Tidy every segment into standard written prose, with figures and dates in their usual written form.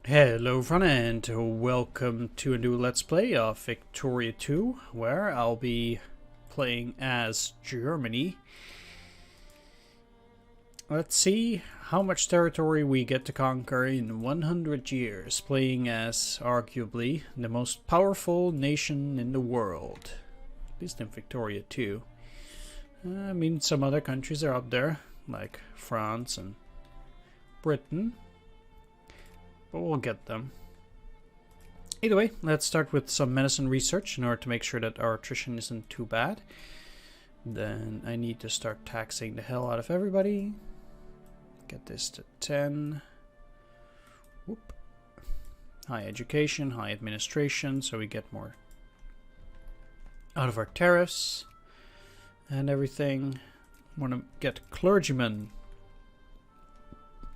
Hello everyone and welcome to a new Let's Play of Victoria 2, where I'll be playing as Germany. Let's see how much territory we get to conquer in 100 years, playing as arguably the most powerful nation in the world. At least in Victoria 2. I mean, some other countries are up there, like France and Britain. But we'll get them. Either way, let's start with some medicine research in order to make sure that our attrition isn't too bad. Then I need to start taxing the hell out of everybody. Get this to 10. Whoop. High education, high administration, so we get more out of our tariffs and everything. Want to get clergymen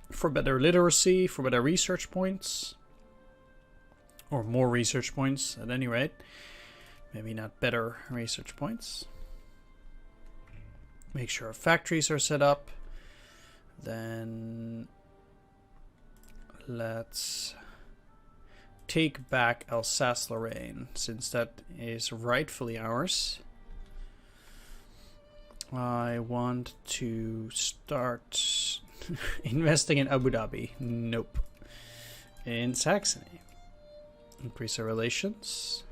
for better literacy, for better research points. Or more research points, at any rate. Maybe not better research points. Make sure our factories are set up. Then let's take back Alsace-Lorraine, since that is rightfully ours. I want to start investing in Abu Dhabi. Nope. In Saxony. Increase our relations.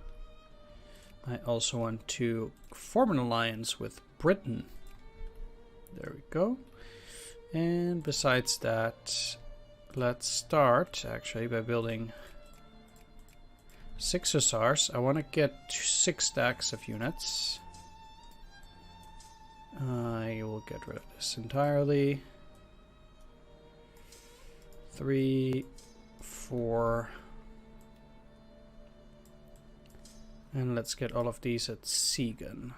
I also want to form an alliance with Britain. There we go. And besides that, let's start actually by building 6 hussars. I want to get 6 stacks of units. I will get rid of this entirely. 3, 4, and let's get all of these at Siegen.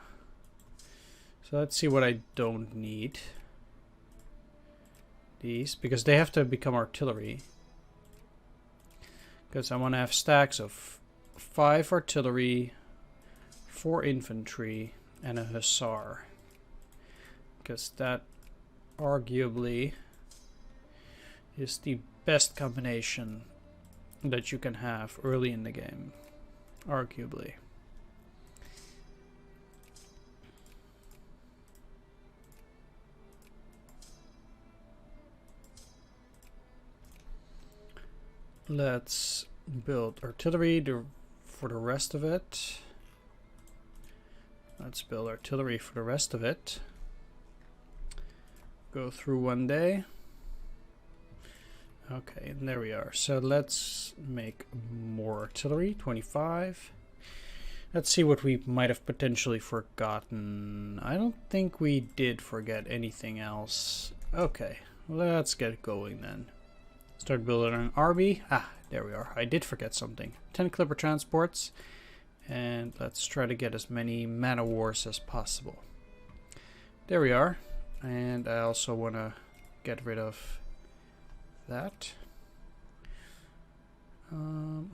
So let's see what I don't need. These, because they have to become artillery. Because I want to have stacks of 5 artillery, 4 infantry, and a hussar. Because that arguably is the best combination that you can have early in the game, arguably. Let's build artillery for the rest of it. Let's build artillery for the rest of it. Go through one day. Okay, and there we are. So let's make more artillery, 25. Let's see what we might have potentially forgotten. I don't think we did forget anything else. Okay, let's get going then. Start building an army. Ah, there we are. I did forget something. 10 clipper transports. And let's try to get as many man-o-wars as possible. There we are. And I also want to get rid of that.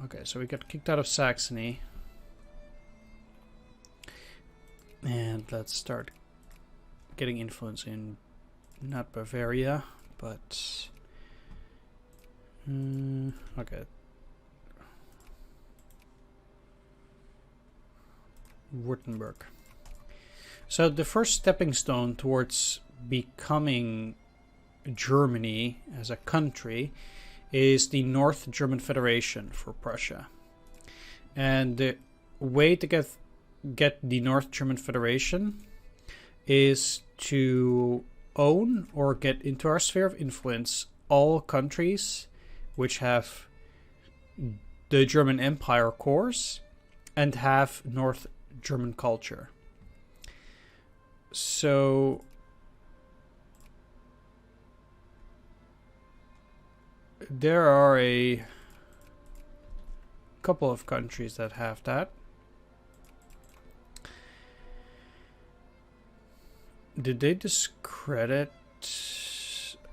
Okay, so we got kicked out of Saxony. And let's start getting influence in not Bavaria, but okay. Württemberg. So the first stepping stone towards becoming Germany as a country is the North German Federation for Prussia. And the way to get the North German Federation is to own or get into our sphere of influence all countries which have the German Empire cores and have North German culture. So there are a couple of countries that have that. Did they discredit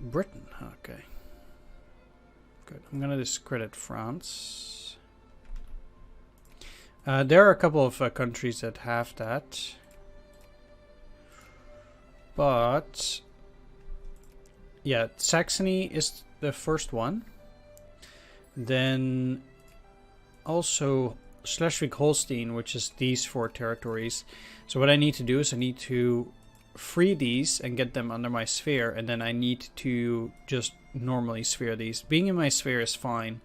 Britain? Okay. Good. I'm going to discredit France. There are a couple of countries that have that. But yeah, Saxony is the first one. Then also Schleswig-Holstein, which is these 4 territories. So what I need to do is I need to free these and get them under my sphere, and then I need to just normally sphere these. Being in my sphere is fine,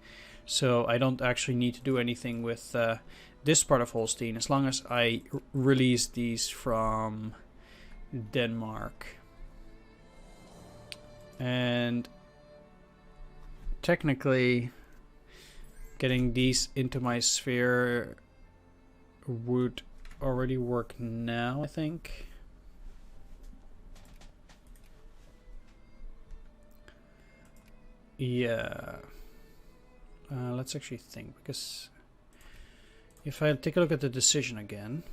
so I don't actually need to do anything with this part of Holstein as long as I release these from Denmark. And technically getting these into my sphere would already work now, I think. Yeah. Let's actually think, because if I take a look at the decision again,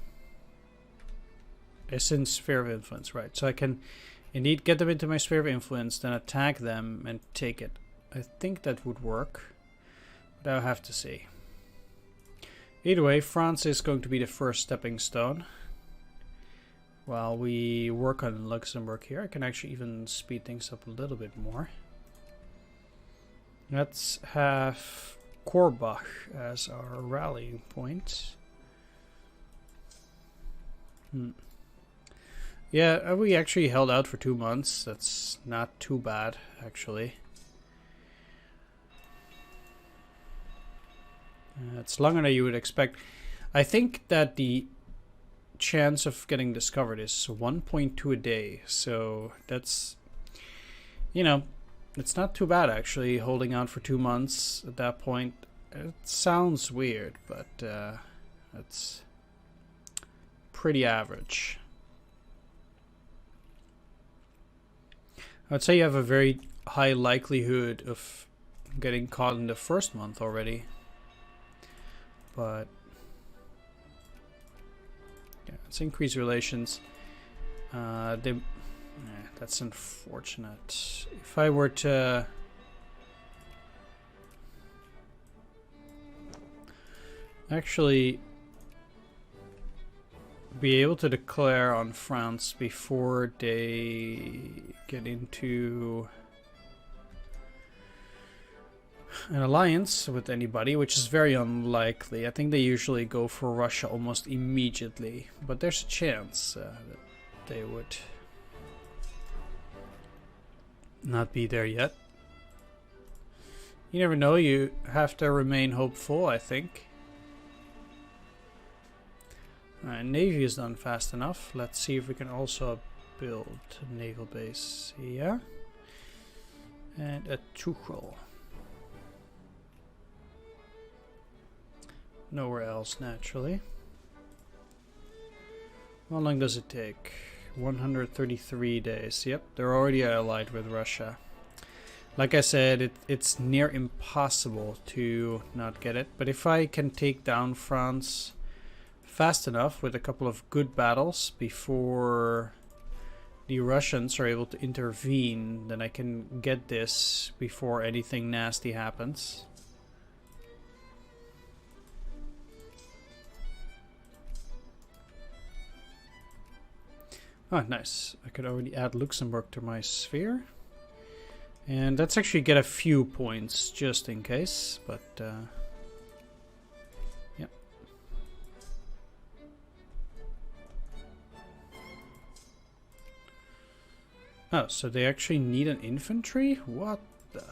it's in sphere of influence, right? So I can indeed get them into my sphere of influence, then attack them and take it. I think that would work, but I'll have to see. Either way, France is going to be the first stepping stone. While we work on Luxembourg here, I can actually even speed things up a little bit more. Let's have Korbach as our rallying point. Yeah, we actually held out for 2 months. That's not too bad, actually. It's longer than you would expect. I think that the chance of getting discovered is 1.2 a day. So that's, you know, it's not too bad, actually, holding out for 2 months at that point. It sounds weird, but it's pretty average. I would say you have a very high likelihood of getting caught in the first month already. But yeah, let's increase relations. That's unfortunate. If I were to actually be able to declare on France before they get into an alliance with anybody, which is very unlikely. I think they usually go for Russia almost immediately, but there's a chance that they would not be there yet. You never know, you have to remain hopeful, I think. Alright, Navy is done fast enough. Let's see if we can also build a naval base here. And a Tuchel. Nowhere else, naturally. How long does it take? 133 days. Yep, they're already allied with Russia. Like I said, it's near impossible to not get it. But if I can take down France fast enough with a couple of good battles before the Russians are able to intervene, then I can get this before anything nasty happens. Oh, nice. I could already add Luxembourg to my sphere. And let's actually get a few points just in case, but yeah. Oh, so they actually need an infantry? What the?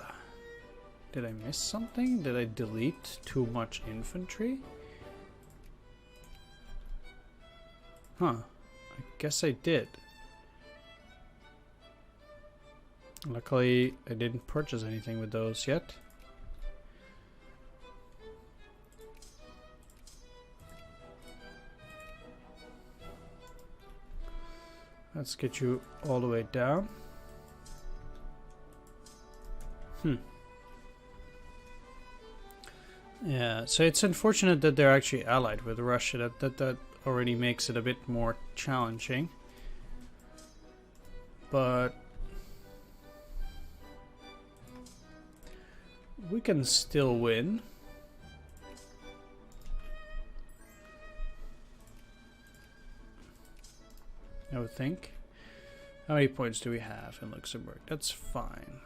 Did I miss something? Did I delete too much infantry? Huh. I guess I did. Luckily, I didn't purchase anything with those yet. Let's get you all the way down. Yeah, so it's unfortunate that they're actually allied with Russia. That already makes it a bit more challenging. But we can still win. I would think. How many points do we have in Luxembourg? That's fine.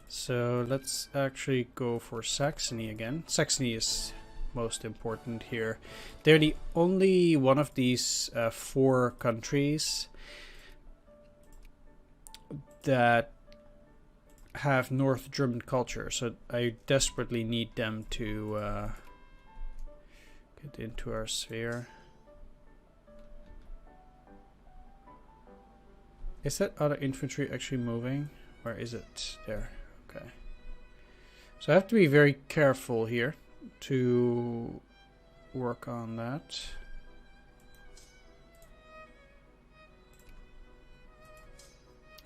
So let's actually go for Saxony again. Saxony is most important here. They're the only one of these 4 countries that have North German culture, so I desperately need them to get into our sphere. Is that other infantry actually moving? Where is it? There. Okay. So I have to be very careful here to work on that.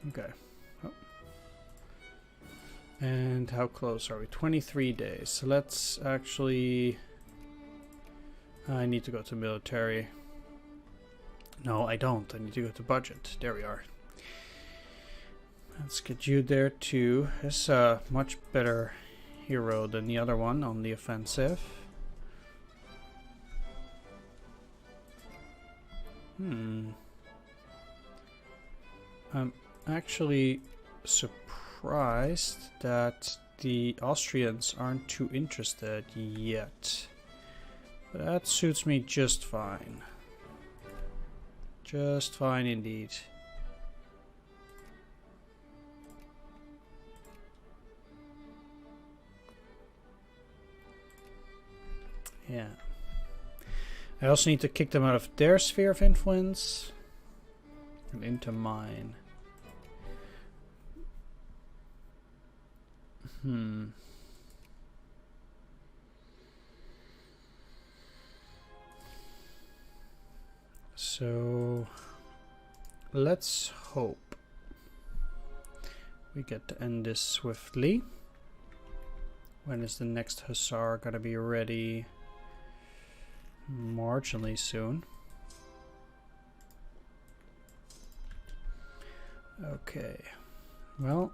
Okay. Oh. And how close are we? 23 days. So let's actually... I need to go to military. No, I don't. I need to go to budget. There we are. Let's get you there too. It's a much better hero than the other one on the offensive. I'm actually surprised that the Austrians aren't too interested yet. But that suits me just fine. Just fine indeed. Yeah. I also need to kick them out of their sphere of influence and into mine. So let's hope we get to end this swiftly. When is the next Hussar gonna be ready? Marginally soon. Okay. Well,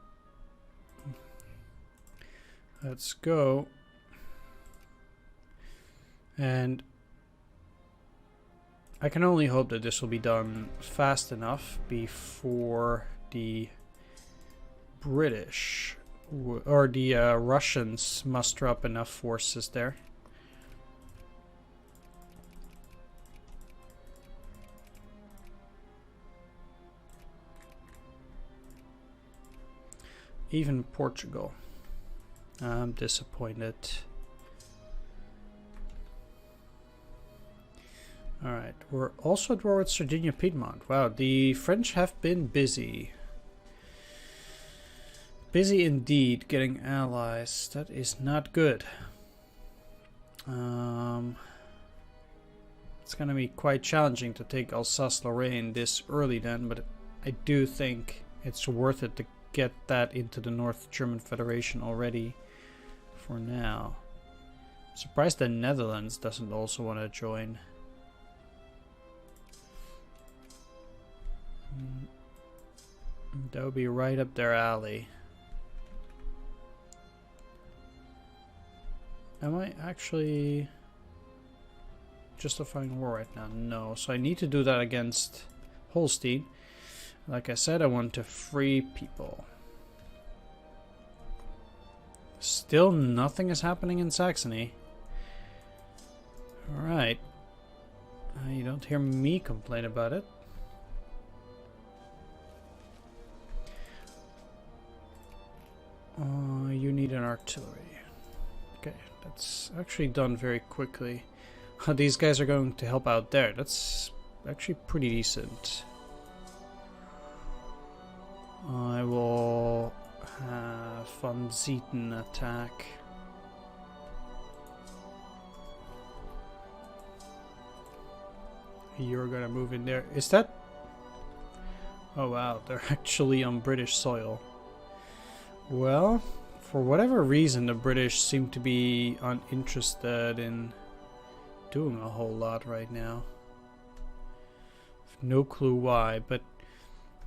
let's go. And I can only hope that this will be done fast enough before the British or the Russians muster up enough forces there. Even Portugal. I'm disappointed. Alright, we're also at war with Sardinia Piedmont. Wow, the French have been busy. Busy indeed getting allies. That is not good. It's gonna be quite challenging to take Alsace-Lorraine this early then, but I do think it's worth it to get that into the North German Federation already for now. Surprised the Netherlands doesn't also want to join. That would be right up their alley. Am I actually justifying war right now? No. So I need to do that against Holstein. Like I said, I want to free people. Still nothing is happening in Saxony. Alright. You don't hear me complain about it. You need an artillery. Okay, that's actually done very quickly. These guys are going to help out there. That's actually pretty decent. I will have Van Zieten attack. You're gonna move in there. Is that... Oh wow, they're actually on British soil. Well, for whatever reason, the British seem to be uninterested in doing a whole lot right now. No clue why, but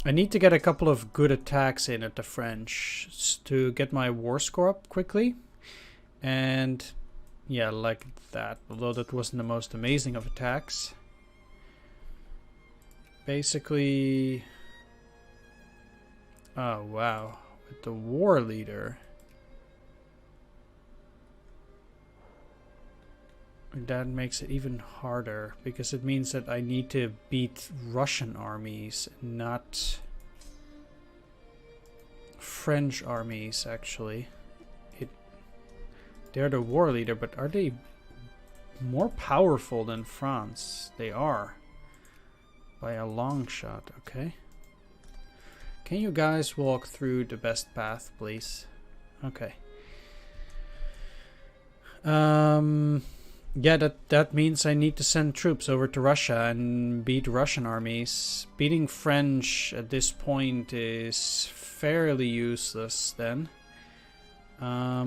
I need to get a couple of good attacks in at the French to get my war score up quickly. And yeah, like that. Although that wasn't the most amazing of attacks. Basically... Oh wow. With the war leader... that makes it even harder, because it means that I need to beat Russian armies, not French armies, actually. They're the war leader, but are they more powerful than France? They are. By a long shot, okay. Can you guys walk through the best path, please? Okay. Yeah, that means I need to send troops over to Russia and beat Russian armies. Beating French at this point is fairly useless then. I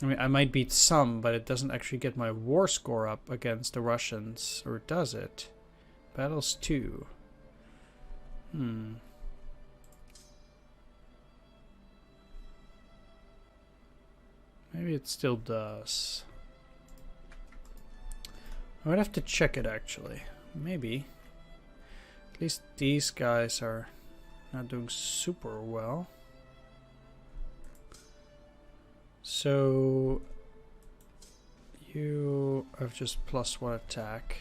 mean, I might beat some, but it doesn't actually get my war score up against the Russians. Or does it? Battles 2. Maybe it still does. I would have to check it, actually. Maybe. At least these guys are not doing super well. So you have just +1 attack.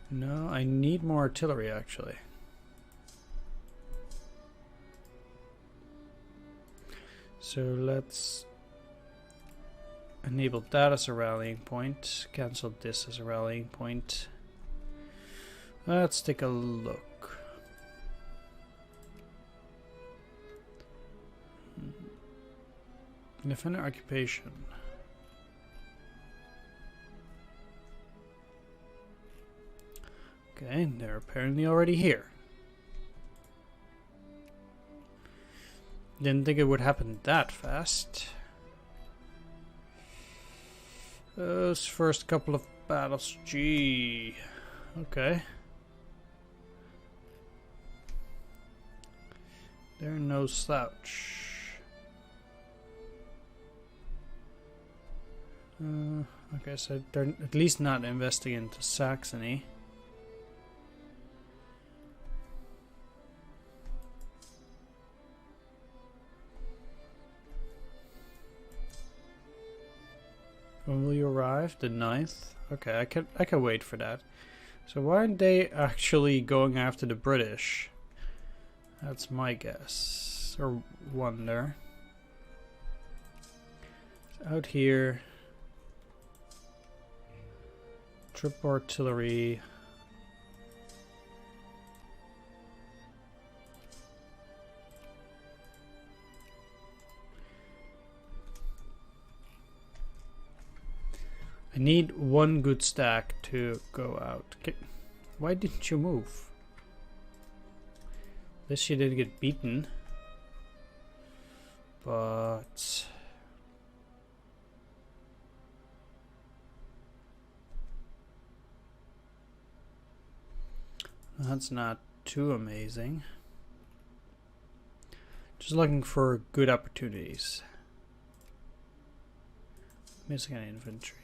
No, I need more artillery, actually. So let's enable that as a rallying point. Cancel this as a rallying point. Let's take a look. Defender occupation. Okay, they're apparently already here. Didn't think it would happen that fast. Those first couple of battles, gee. Okay. They're no slouch. Okay, so they're at least not investing into Saxony. When will you arrive? The 9th? Okay, I can wait for that. So why aren't they actually going after the British? That's my guess. Or wonder. Out here. Troop artillery. I need one good stack to go out. Okay. Why didn't you move? At least you didn't get beaten. But that's not too amazing. Just looking for good opportunities. Missing an infantry.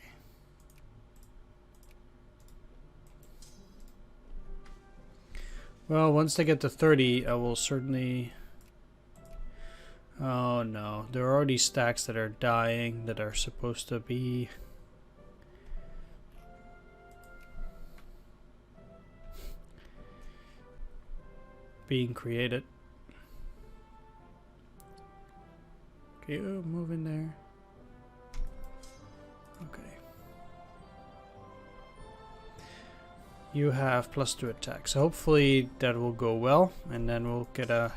Well, once they get to 30, I will certainly... Oh no, there are already stacks that are dying that are supposed to be... being created. Okay, move in there. Okay. You have +2 attack, so hopefully that will go well, and then we'll get a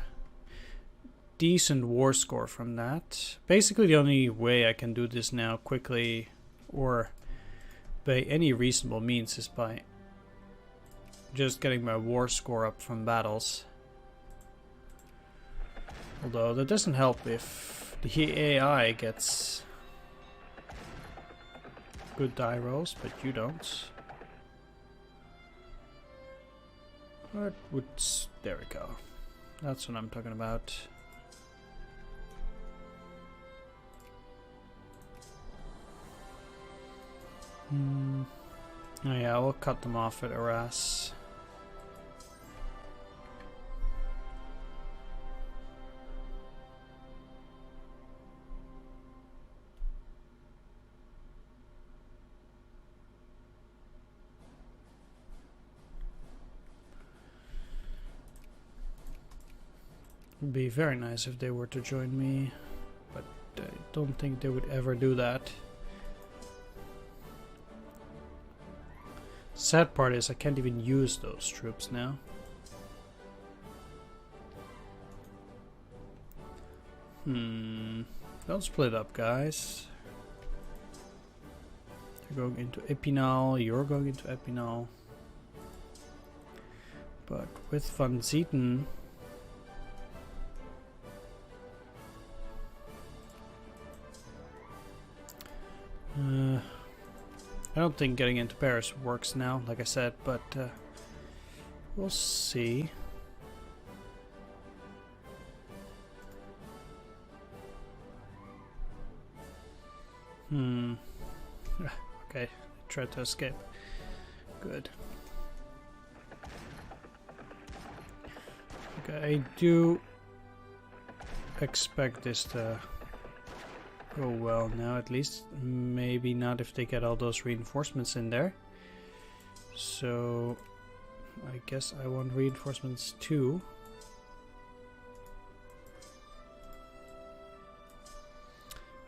decent war score from that. Basically the only way I can do this now quickly, or by any reasonable means, is by just getting my war score up from battles. Although that doesn't help if the AI gets good die rolls, but you don't. What would... there we go. That's what I'm talking about. Oh yeah, we'll cut them off at Arras. Would be very nice if they were to join me, but I don't think they would ever do that. Sad part is I can't even use those troops now. Don't split up, guys. They're going into Epinal, you're going into Epinal. But with Van Zieten, I don't think getting into Paris works now, like I said, but we'll see. Okay, try to escape. Good. Okay, I do expect this to go well now, at least. Maybe not if they get all those reinforcements in there. So I guess I want reinforcements too.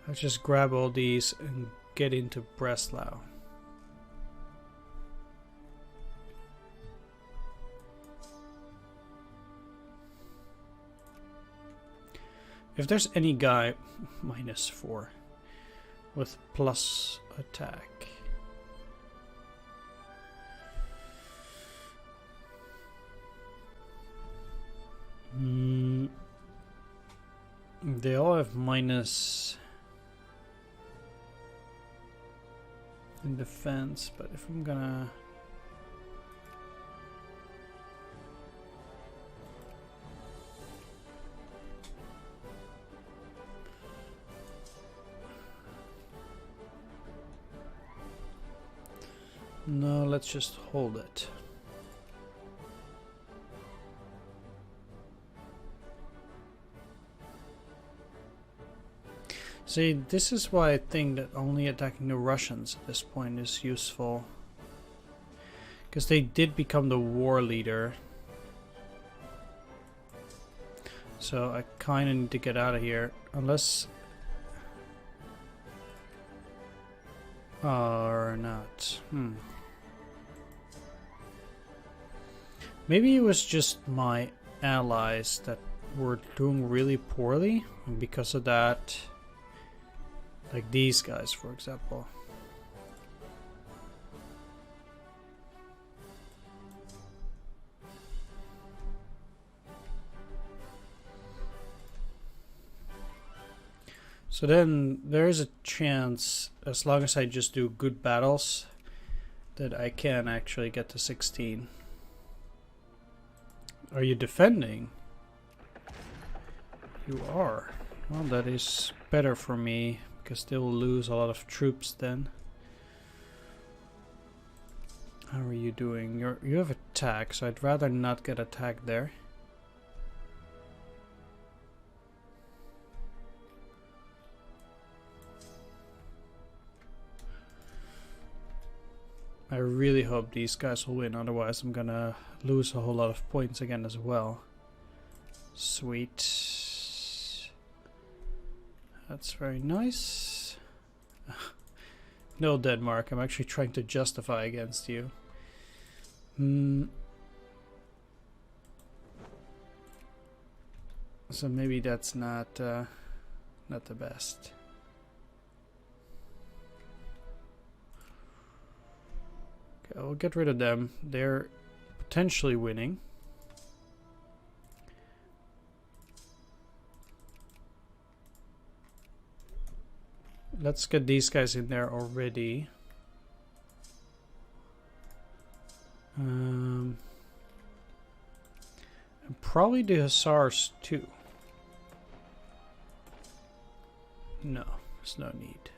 I'll just grab all these and get into Breslau. If there's any guy -4 with plus attack. They all have minus in defense, but if I'm gonna no, let's just hold it. See, this is why I think that only attacking the Russians at this point is useful. Because they did become the war leader. So I kind of need to get out of here. Unless... or not. Maybe it was just my allies that were doing really poorly. And because of that... like these guys, for example. So then there is a chance, as long as I just do good battles, that I can actually get to 16. Are you defending? You are. Well, that is better for me, because they will lose a lot of troops then. How are you doing? You have attack, so I'd rather not get attacked there. I really hope these guys will win, otherwise I'm gonna lose a whole lot of points again as well. Sweet. That's very nice. No, Denmark, I'm actually trying to justify against you. So maybe that's not the best. Okay, I'll get rid of them. They're potentially winning. Let's get these guys in there already. And probably the Hussars too. No, there's no need.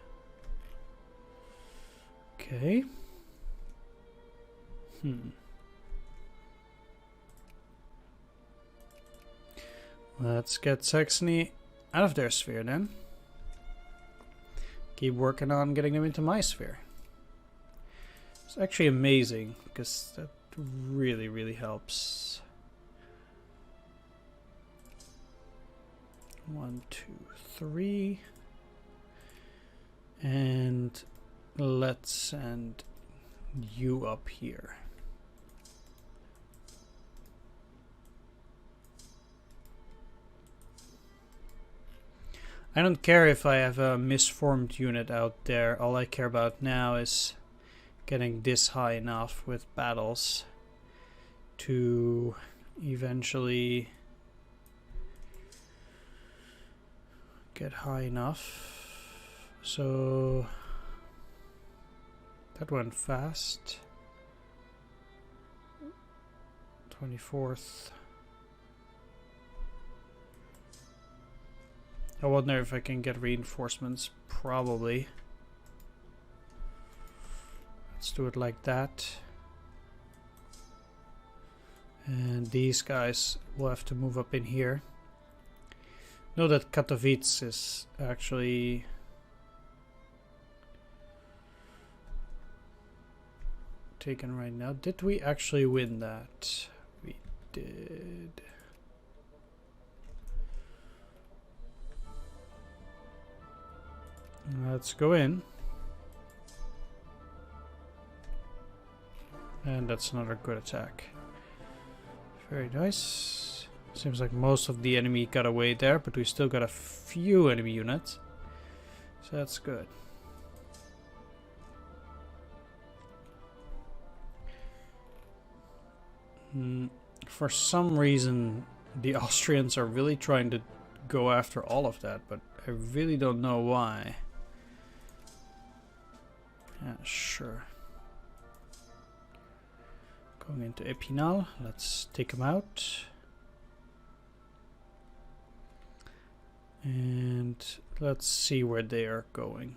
Okay. Let's get Saxony out of their sphere then. Keep working on getting them into my sphere. It's actually amazing because that really, really helps. 1, 2, 3. And let's send you up here. I don't care if I have a misformed unit out there. All I care about now is getting this high enough with battles to eventually get high enough. So that went fast. 24th. I wonder if I can get reinforcements. Probably. Let's do it like that. And these guys will have to move up in here. Know that Katowice is actually taken right now. Did we actually win that? We did. Let's go in. And that's another good attack. Very nice. Seems like most of the enemy got away there, but we still got a few enemy units. So that's good. For some reason, the Austrians are really trying to go after all of that, but I really don't know why. Yeah, sure. Going into Epinal, let's take them out. And let's see where they are going.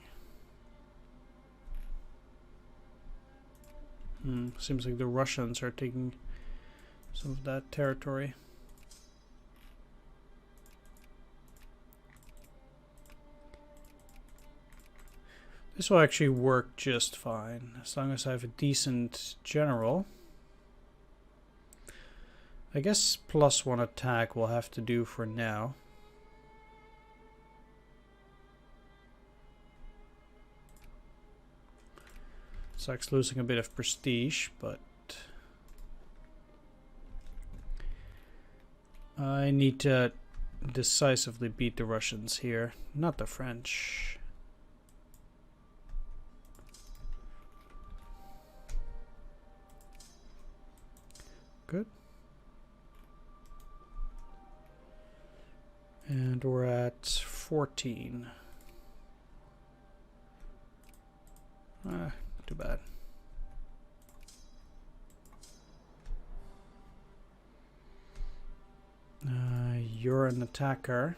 Seems like the Russians are taking some of that territory. This will actually work just fine, as long as I have a decent general. I guess +1 attack will have to do for now. Sucks losing a bit of prestige, but I need to decisively beat the Russians here, not the French. Good. And we're at 14. Too bad. You're an attacker.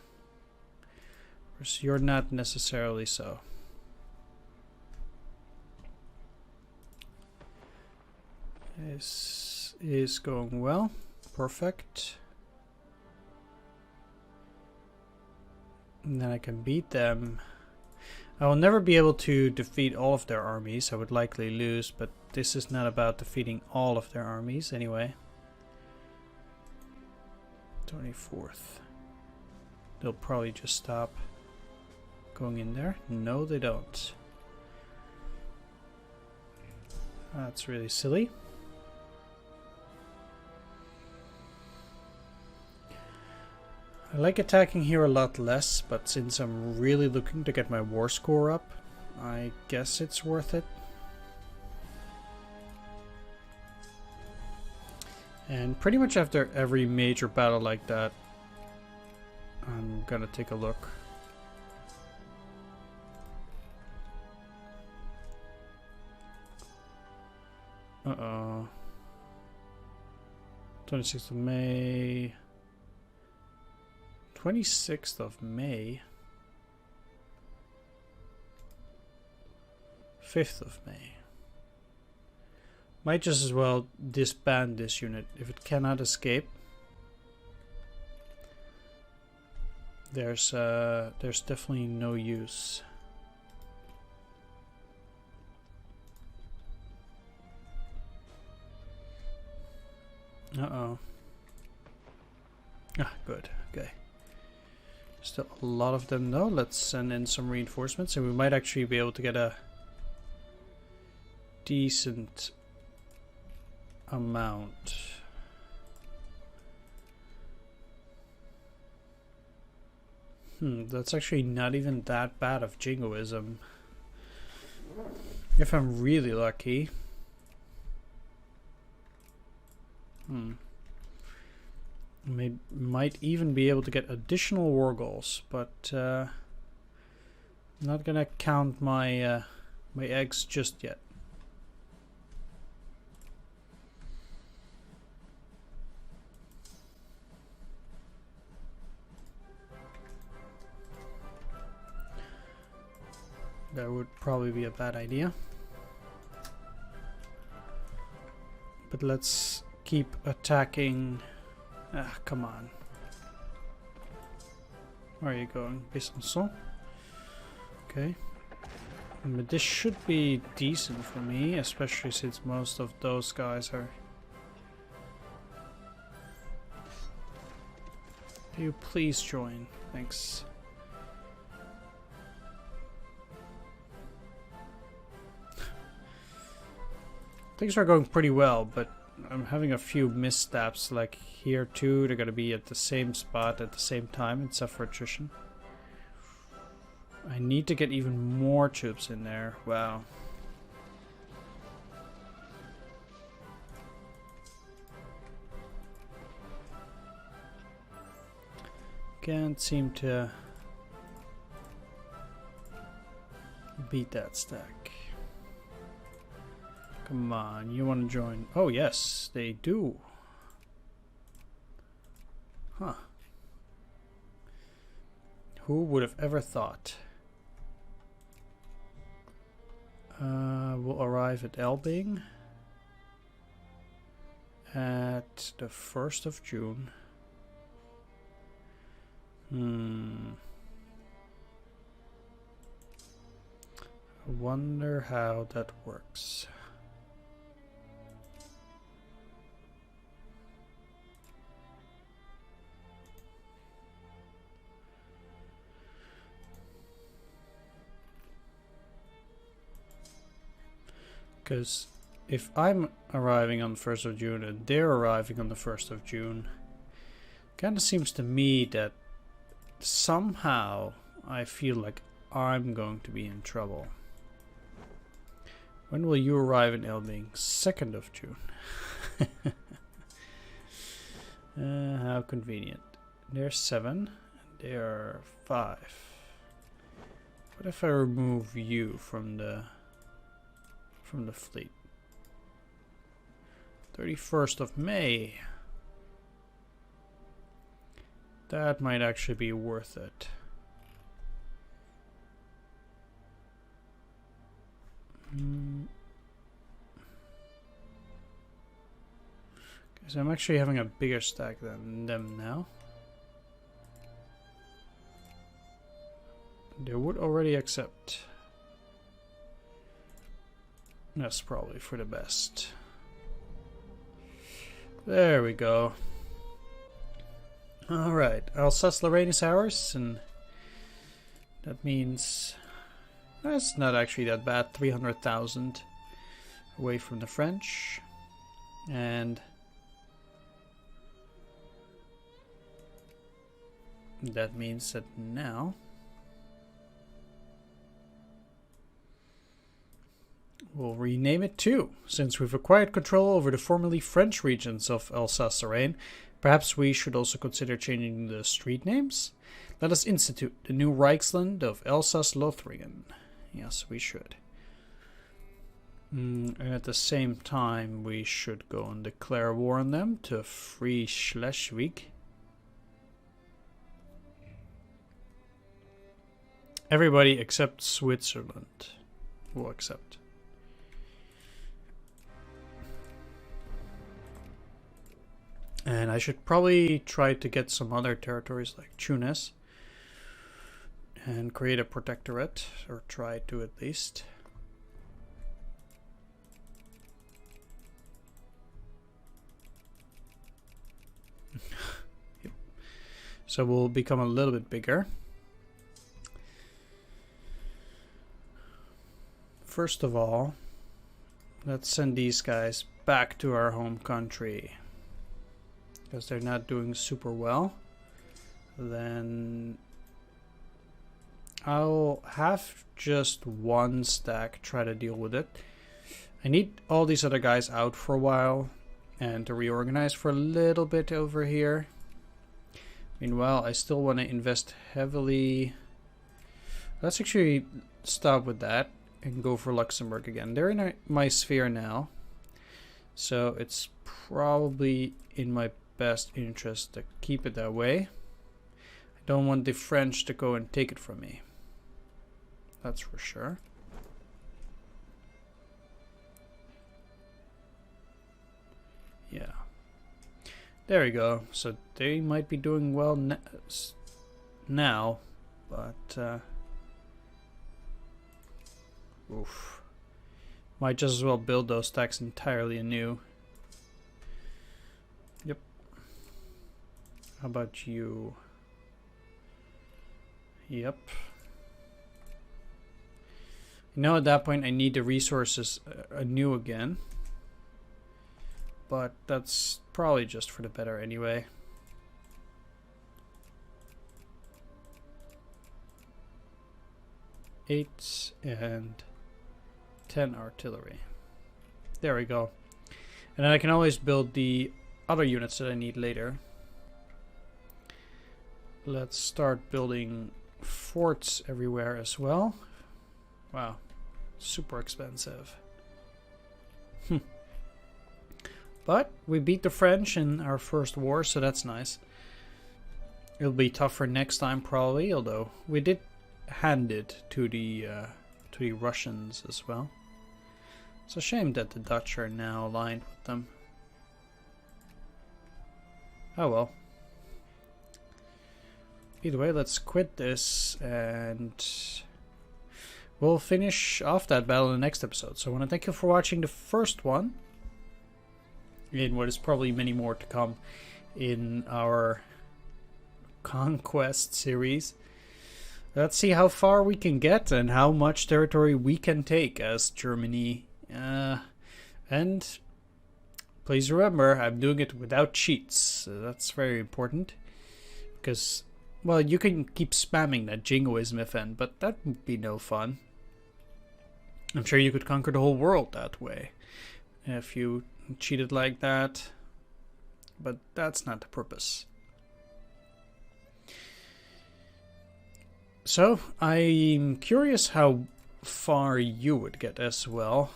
Whereas you're not necessarily so. This is going well. Perfect. And then I can beat them. I will never be able to defeat all of their armies. I would likely lose, but this is not about defeating all of their armies anyway. 24th. They'll probably just stop going in there. No, they don't. That's really silly. I like attacking here a lot less, but since I'm really looking to get my war score up, I guess it's worth it. And pretty much after every major battle like that, I'm gonna take a look. Uh-oh. 26th of May. 26th of May. 5th of May. Might just as well disband this unit if it cannot escape. There's definitely no use. Uh-oh. Ah, good. Okay. Still a lot of them though. Let's send in some reinforcements and we might actually be able to get a decent amount. That's actually not even that bad of jingoism. If I'm really lucky. Might even be able to get additional war goals, but I'm not gonna count my my eggs just yet. That would probably be a bad idea. But let's keep attacking. Ah, come on. Where are you going? Besançon? Okay. But this should be decent for me, especially since most of those guys are... Can you please join? Thanks. Things are going pretty well, but I'm having a few missteps, like here too, they're gonna be at the same spot at the same time, except for attrition. I need to get even more troops in there, wow. Can't seem to beat that stack. Come on, you want to join? Oh yes, they do. Huh. Who would have ever thought? We'll arrive at Elbing at the 1st of June. I wonder how that works. Because if I'm arriving on the 1st of June and they're arriving on the 1st of June, kind of seems to me that somehow I feel like I'm going to be in trouble. When will you arrive in Elbing? 2nd of June. How convenient. They're 7, they're 5. What if I remove you from the fleet? 31st of May. That might actually be worth it. Because I'm actually having a bigger stack than them now. They would already accept. That's probably for the best. There we go. Alright, Alsace-Lorraine is ours, and that means that's not actually that bad. 300,000 away from the French. And that means that now we'll rename it too. Since we've acquired control over the formerly French regions of Alsace-Lorraine, perhaps we should also consider changing the street names. Let us institute the new Reichsland of Alsace-Lothringen. Yes, we should. And at the same time, we should go and declare war on them to free Schleswig. Everybody except Switzerland will accept. And I should probably try to get some other territories like Tunis and create a protectorate, or try to at least. Yep. So we'll become a little bit bigger. first of all, let's send these guys back to our home country. Because they're not doing super well. Then I'll have just one stack try to deal with it. I need all these other guys out for a while and to reorganize for a little bit over here. Meanwhile, I still want to invest heavily. Let's actually stop with that and go for Luxembourg again. They're in my sphere now, so it's probably in my best interest to keep it that way. I don't want the French to go and take it from me. That's for sure. Yeah. There we go. So they might be doing well now, but oof. Might just as well build those stacks entirely anew. Yep. How about you? Yep. Now at that point I need the resources anew again. But that's probably just for the better anyway. Eight and 10 artillery. There we go. And then I can always build the other units that I need later. Let's start building forts everywhere as well. Wow, super expensive. But we beat the French in our first war, so that's nice. It'll be tougher next time probably, although we did hand it to the Russians as well. It's a shame that the Dutch are now aligned with them. Oh well. Either way, let's quit this and we'll finish off that battle in the next episode. So I want to thank you for watching the first one, in what is probably many more to come in our conquest series. Let's see how far we can get and how much territory we can take as Germany. And please remember, I'm doing it without cheats. So that's very important. Because, well, you can keep spamming that jingoism event, but that would be no fun. I'm sure you could conquer the whole world that way if you cheated like that, but that's not the purpose. So I'm curious how far you would get as well,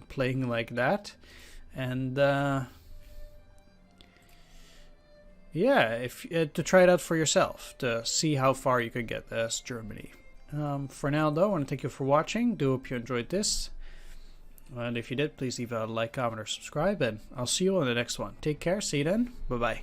playing like that, and yeah, if to try it out for yourself to see how far you could get as Germany. For now though, I want to thank you for watching. Do hope you enjoyed this. And if you did, please leave a like, comment, or subscribe, and I'll see you on the next one. Take care, see you then, bye-bye.